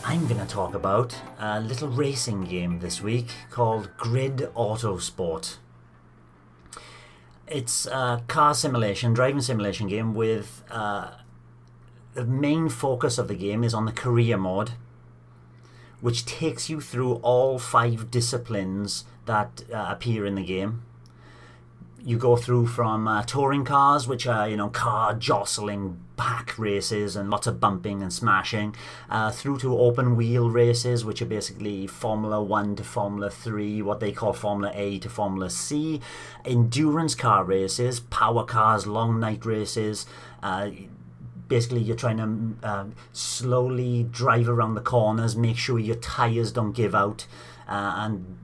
I'm going to talk about a little racing game this week called Grid Autosport. It's a car simulation, driving simulation game with the main focus of the game is on the career mode, which takes you through all 5 disciplines that appear in the game. You go through from touring cars, which are, car jostling pack races and lots of bumping and smashing, through to open wheel races, which are basically Formula 1 to Formula 3, what they call Formula A to Formula C, endurance car races, power cars, long night races. Basically, you're trying to slowly drive around the corners, make sure your tyres don't give out, and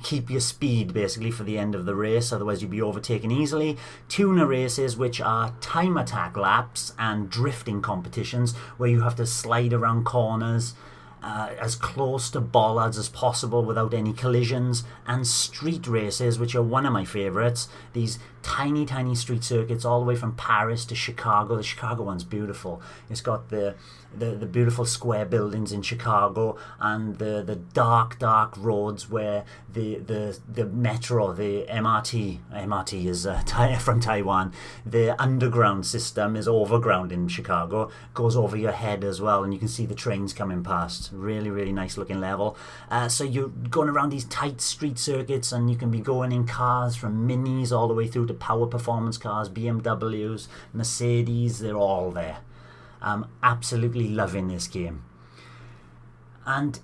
keep your speed basically for the end of the race, otherwise you'll be overtaken easily. Tuner races, which are time attack laps and drifting competitions where you have to slide around corners as close to bollards as possible without any collisions. And street races, which are one of my favourites, these tiny street circuits all the way from Paris to Chicago. The Chicago one's beautiful. It's got the beautiful square buildings in Chicago and the dark roads where the metro, the MRT is from Taiwan. The underground system is overground in Chicago, goes over your head as well, and you can see the trains coming past. Really nice looking level. So you're going around these tight street circuits, and you can be going in cars from minis all the way through to power performance cars, BMWs, Mercedes. They're all there. I'm absolutely loving this game. And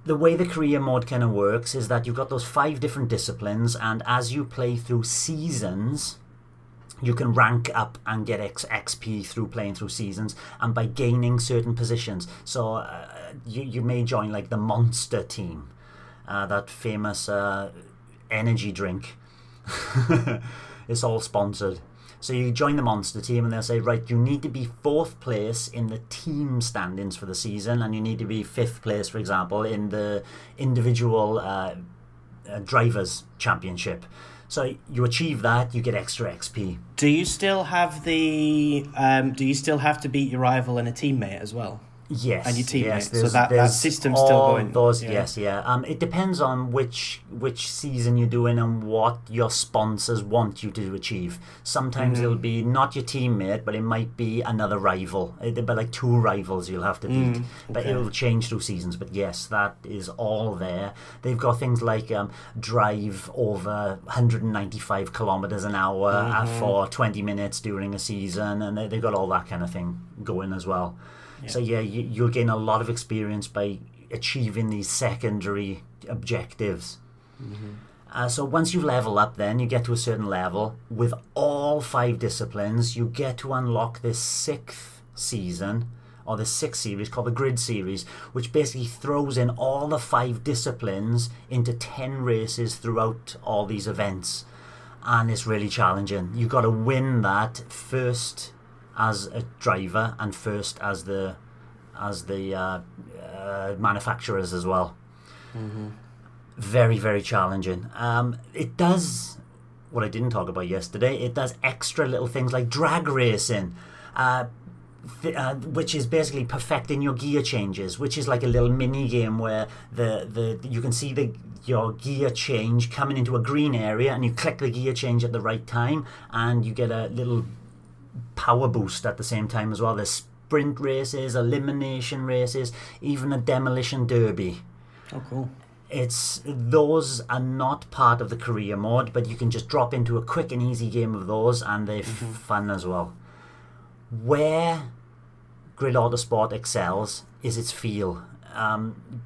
the way the career mode kind of works is that you've got those 5 different disciplines, and as you play through seasons, you can rank up and get XP through playing through seasons and by gaining certain positions. So you may join like the Monster team, that famous energy drink. It's all sponsored. So you join the Monster team and they'll say, right, you need to be 4th place in the team standings for the season, and you need to be 5th place, for example, in the individual drivers championship. So you achieve that, you get extra XP. Do you still have the? Do you still have to beat your rival and a teammate as well? Yes, and your teammate. Yes, so that system's still going. Those, yeah. Yes, yeah. It depends on which season you're doing and what your sponsors want you to achieve. Sometimes it'll be not your teammate, but it might be another rival. It'll be like 2 rivals you'll have to beat. Okay. But it'll change through seasons. But yes, that is all there. They've got things like drive over 195 kilometers an hour for 20 minutes during a season, and they've got all that kind of thing going as well. Yeah. So yeah, you'll gain a lot of experience by achieving these secondary objectives. So once you level up, then you get to a certain level with all 5 disciplines, you get to unlock this 6th season, or the 6th series called the Grid Series, which basically throws in all the 5 disciplines into 10 races throughout all these events. And it's really challenging. You've got to win that first as a driver and first as the manufacturers as well. Very challenging. It does what I didn't talk about yesterday. It does extra little things like drag racing, which is basically perfecting your gear changes, which is like a little mini game where you can see your gear change coming into a green area, and you click the gear change at the right time, and you get a little power boost at the same time as well. There's sprint races, elimination races, even a demolition derby. Oh, cool. Those are not part of the career mode, but you can just drop into a quick and easy game of those, and they're fun as well. Where Grid Autosport excels is its feel.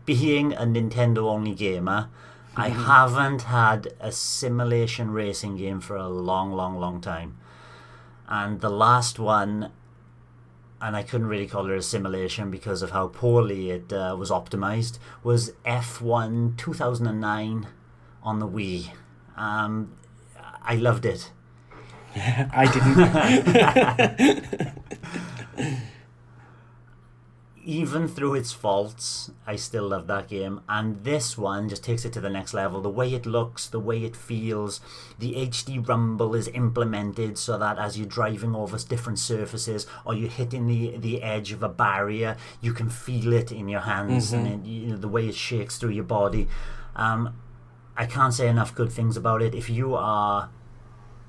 Being a Nintendo-only gamer, I haven't had a simulation racing game for a long time. And the last one, and I couldn't really call it a simulation because of how poorly it was optimized, was F1 2009 on the Wii. I loved it. I didn't. even through its faults, I still love that game. And this one just takes it to the next level. The way it looks, the way it feels, the HD rumble is implemented so that as you're driving over different surfaces or you're hitting the edge of a barrier, you can feel it in your hands, and the way it shakes through your body. I can't say enough good things about it. If you are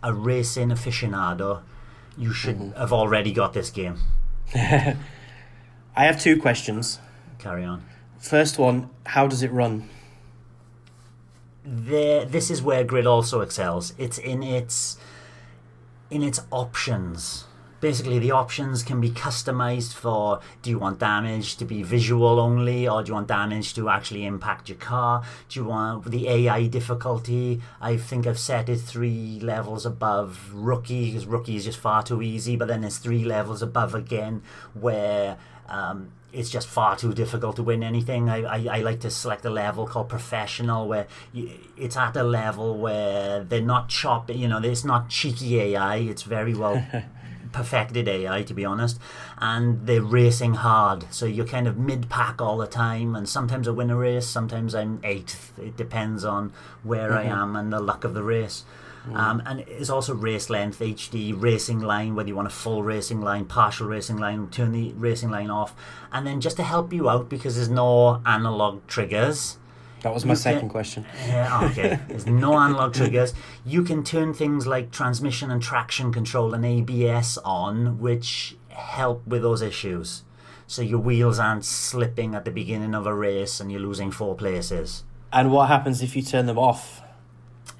a racing aficionado, you should have already got this game. I have 2 questions. Carry on. First one, how does it run? This is where Grid also excels. It's in its options. Basically, the options can be customized for, do you want damage to be visual only, or do you want damage to actually impact your car? Do you want the AI difficulty? I think I've set it 3 levels above Rookie, because Rookie is just far too easy, but then there's 3 levels above again where it's just far too difficult to win anything. I like to select a level called Professional, where it's at a level where they're not it's not cheeky AI, it's very well perfected AI, to be honest, and they're racing hard, so you're kind of mid-pack all the time, and sometimes I win a race, sometimes I'm 8th. It depends on where I am and the luck of the race. And it's also race length, HD, racing line, whether you want a full racing line, partial racing line, turn the racing line off. And then just to help you out, because there's no analog triggers. That was my second question. Yeah, okay. There's no analog triggers. You can turn things like transmission and traction control and ABS on, which help with those issues. So your wheels aren't slipping at the beginning of a race and you're losing 4 places. And what happens if you turn them off?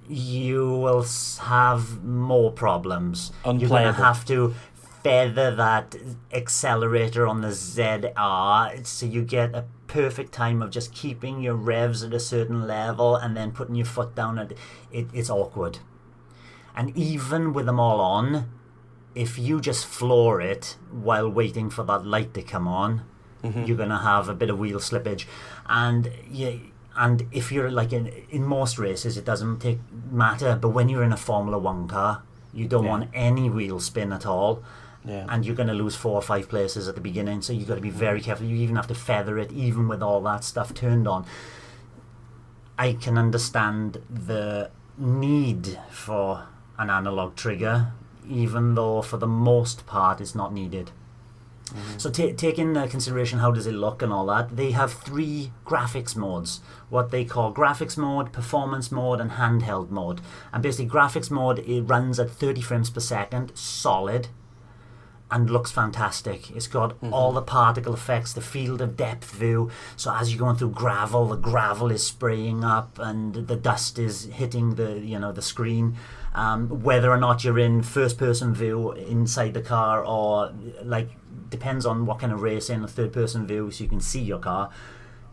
You will have more problems. Unplayable. You're going to have to feather that accelerator on the ZR so you get a perfect time of just keeping your revs at a certain level and then putting your foot down. It's awkward. And even with them all on, if you just floor it while waiting for that light to come on, you're going to have a bit of wheel slippage. And if you're like in most races, it doesn't matter, but when you're in a Formula 1 car, you don't want any wheel spin at all. Yeah. And you're going to lose 4 or 5 places at the beginning, so you've got to be very careful. You even have to feather it, even with all that stuff turned on. I can understand the need for an analog trigger, even though for the most part it's not needed. So take in consideration how does it look and all that. They have 3 graphics modes, what they call graphics mode, performance mode, and handheld mode. And basically graphics mode, it runs at 30 frames per second, solid, and looks fantastic. It's got all the particle effects, the field of depth view, so as you're going through gravel, the gravel is spraying up and the dust is hitting the screen. Whether or not you're in first person view inside the car, or depends on what kind of racing, a third person view so you can see your car.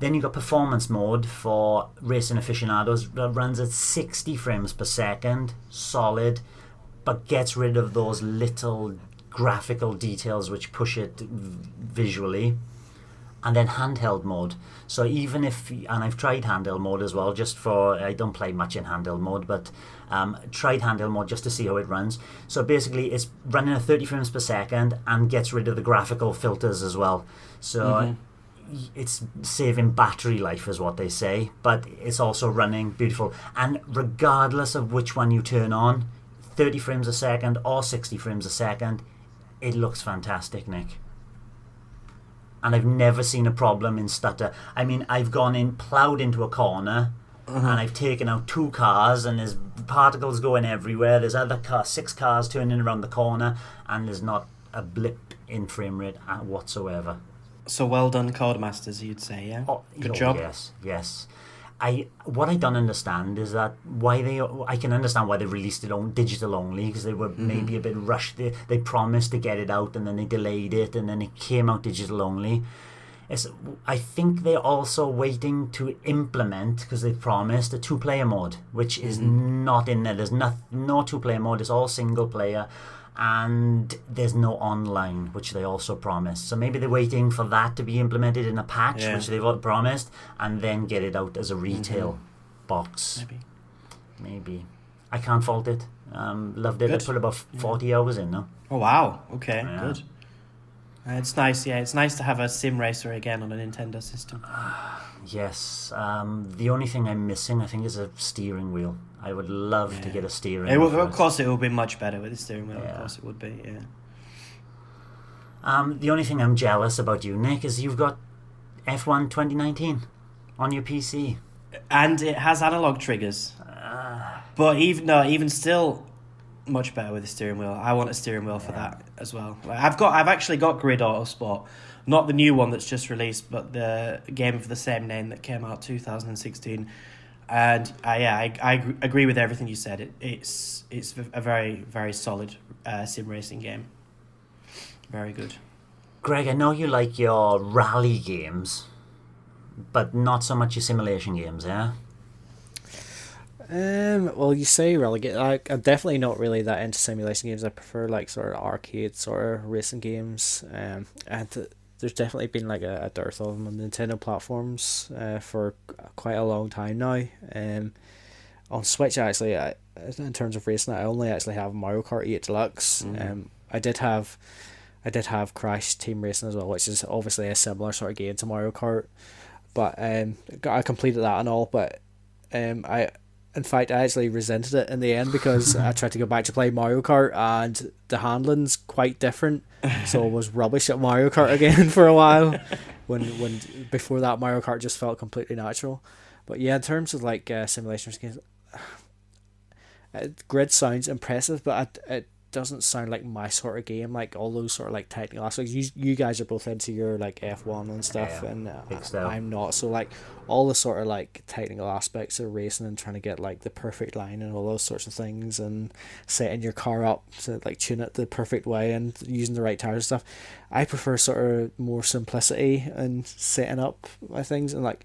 Then you've got performance mode for racing aficionados that runs at 60 frames per second, solid, but gets rid of those little graphical details which push it visually. And then handheld mode. So even if, and I've tried handheld mode as well, I don't play much in handheld mode, but tried handheld mode just to see how it runs. So basically it's running at 30 frames per second and gets rid of the graphical filters as well. So it's saving battery life is what they say, but it's also running beautiful. And regardless of which one you turn on, 30 frames a second or 60 frames a second, it looks fantastic, Nick. And I've never seen a problem in stutter. I mean, I've ploughed into a corner, and I've taken out 2 cars, and there's particles going everywhere. There's 6 cars turning around the corner, and there's not a blip in frame rate whatsoever. So well done, Codemasters, you'd say, yeah? Good job. Yes. What I don't understand is that I can understand why they released it on digital only, because they were maybe a bit rushed. They promised to get it out and then they delayed it and then it came out digital only. I think they're also waiting to implement, because they promised, a 2-player mode, which is not in there. There's no 2-player mode. It's all single player. And there's no online, which they also promised. So maybe they're waiting for that to be implemented in a patch, which they've promised, and then get it out as a retail box. Maybe. I can't fault it. Loved it. Good. I put about 40 hours in now. Oh, wow. Okay, good. It's nice, yeah. It's nice to have a sim racer again on a Nintendo system. Yes. The only thing I'm missing, I think, is a steering wheel. I would love to get a steering wheel. Of course, it will be much better with the steering wheel. Yeah. Of course, it would be. Yeah. The only thing I'm jealous about you, Nick, is you've got F1 2019 on your PC. And it has analog triggers. But even still, much better with the steering wheel. I want a steering wheel for that as well. Like, I've actually got Grid Autosport, not the new one that's just released, but the game of the same name that came out 2016. And I agree with everything you said. It's a very, very solid sim racing game. Very good. Greg, I know you like your rally games, but not so much your simulation games, yeah? Well, you say rally I'm definitely not really that into simulation games. I prefer like sort of arcade sort of racing games. And there's definitely been like a dearth of them on Nintendo platforms for quite a long time now. On Switch, actually, in terms of racing, I only actually have Mario Kart 8 Deluxe. I did have Crash Team Racing as well, which is obviously a similar sort of game to Mario Kart. But I completed that and all. But in fact, I actually resented it in the end because I tried to go back to play Mario Kart and the handling's quite different. So I was rubbish at Mario Kart again for a while. When before that, Mario Kart just felt completely natural. But yeah, in terms of like simulation games, Grid sounds impressive, but it doesn't sound like my sort of game. Like all those sort of like technical aspects. You guys are both into your like F1 and stuff, and I'm not. So like all the sort of like technical aspects of racing and trying to get like the perfect line and all those sorts of things, and setting your car up to like tune it the perfect way and using the right tires and stuff. I prefer sort of more simplicity and setting up my things, and like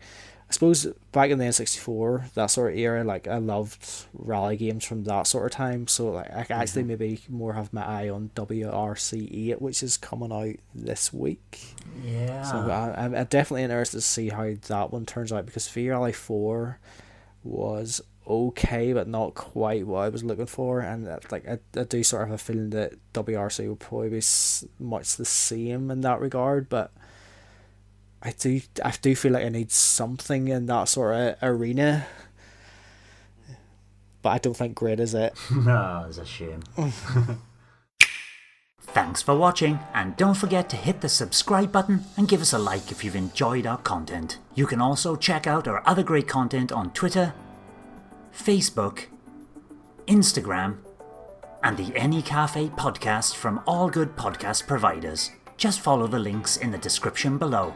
I suppose back in the N64, that sort of era, like I loved rally games from that sort of time. So like I actually maybe more have my eye on WRC8, which is coming out this week. Yeah. So I'm definitely interested to see how that one turns out, because V-Rally 4 was okay, but not quite what I was looking for. And like I do sort of have a feeling that WRC will probably be much the same in that regard, but I do feel like I need something in that sort of arena, but I don't think Grid is it. No, it's a shame. Thanks for watching, and don't forget to hit the subscribe button and give us a like if you've enjoyed our content. You can also check out our other great content on Twitter, Facebook, Instagram, and the N-E Café podcast from all good podcast providers. Just follow the links in the description below.